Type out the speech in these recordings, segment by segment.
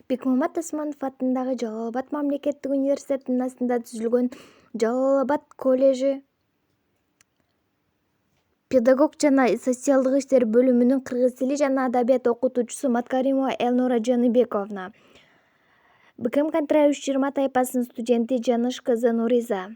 Бекмамат Осмонов атындагы Жалал Абад мамлекеттик университетинин астында түзүлгөн Жалал Абад коллежи педагог жана социалдык иштер бөлүмүнүн кыргыз тили жана адабият окутуучусу Маткаримова Элнура Жаныбековна, БКМ Контра-320 тайпасынын студенти Жаныш кызы Нуриза.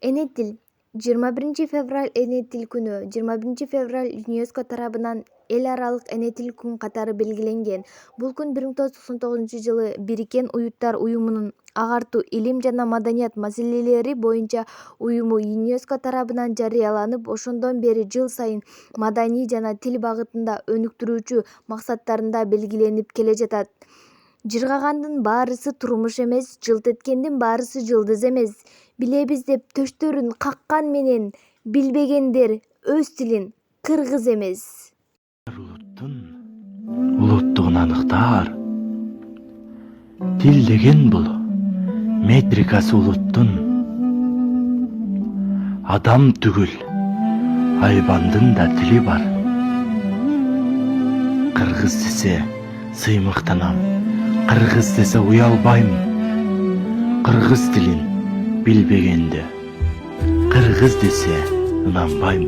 Эне тил 21 февраль эне тил күнү 21 февраль ЮНЕСКО тарабынан эл аралык эне тил күн катары белгиленген. Бул күн 1999-жылы Бириккен Уюттар уюмунун агартуу, илим жана маданият маселелери боюнча уюму ЮНЕСКО тарабынан жарыяланып, ошондон бери жыл сайын маданий жана тил багытында өнүктүрүүчү максаттарында белгиленип келе жатат. Жыргагандын баарысы турмуш эмес, жылт эткендин баарысы жылдыз эмес. Билебиз деп төштөрүн каккан менен билбегендер өз тилин кыргыз эмес. Улуттун улуттугун аныктаар. Тил деген бул метрикасы улуттун. Адам түгүл, айбандын да тили бар. Кыргыз десе сыймыктанам, кыргыз десе уялбайм. Кыргыз тилин билбегенде кыргыз десе ынанбайм.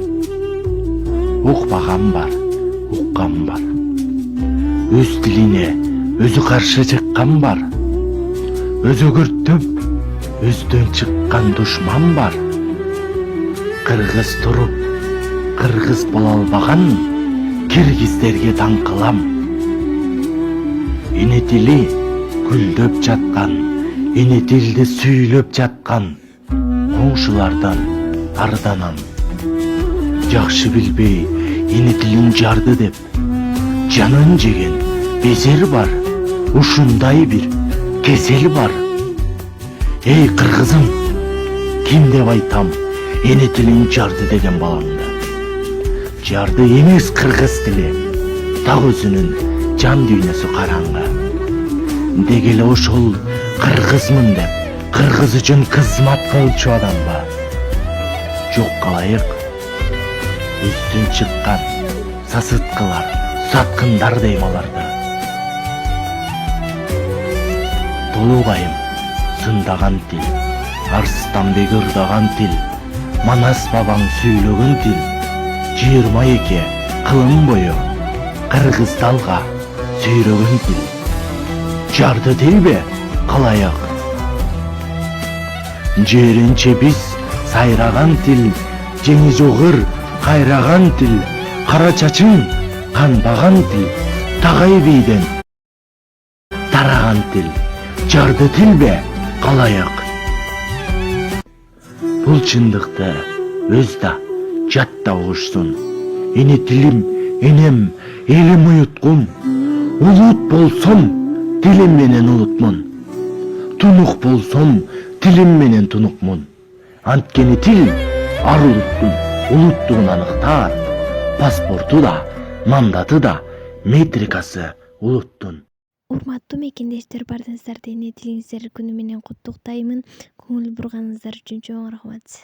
Укпаган бар, уккан бар. Өз тилине өзү каршы чыккан бар. Өзөгөртөп өздөн чыккан душман бар. Кыргыз туруп кыргыз боло албаган киргиздерге таң кылам. Эне тили гүлдөп жаткан, эне тилди сүйлөп жаткан коңшулардан арданам. Жакшы билбей эне тилин жарды деп жанын жеген безер бар. Ушундай бир кесел бар. Эй кыргызым, ким деп айтам эне тилин жарды деген баламды. Жарды эмес кыргыз тили, так өзүнүн жан дүйнөсү караңгы. Деги эле ошол кыргызмын деп кыргыз үчүн кызмат кылчу адамга жок калайык. Үстүн чыккан сасыткылар, саткындар дейм аларды. Толугайым сындаган тил, Арстанбек ырдаган тил, Манас бабаң сүйлөгөн тил, 22 кылым бою кыргыз далга сүйрөгөн тил. Жарды тилбе калайык. Жеринче биз сайраган тил, жеңи жогыр кайраган тил, кара чачың канбаган тил, тагай бийден тараган тил. Жарды тилбе калайык. Бул чындыкты өз да жат да угушсун. Эне тилим, энем, элим уюткум. Улут болсом тилим менен улутмун. Тунук болсом тилим менен тунукмун. Анткени тил ар улуттун улуттугун аныктаар. Паспорту да, мандаты да, метрикасы улуттун. Урматтуу мекендештер, бардыңыздарды эне тилиңиздер күнү менен куттуктаймын. Көңүл бурганыңыздар үчүн чоң рахмат.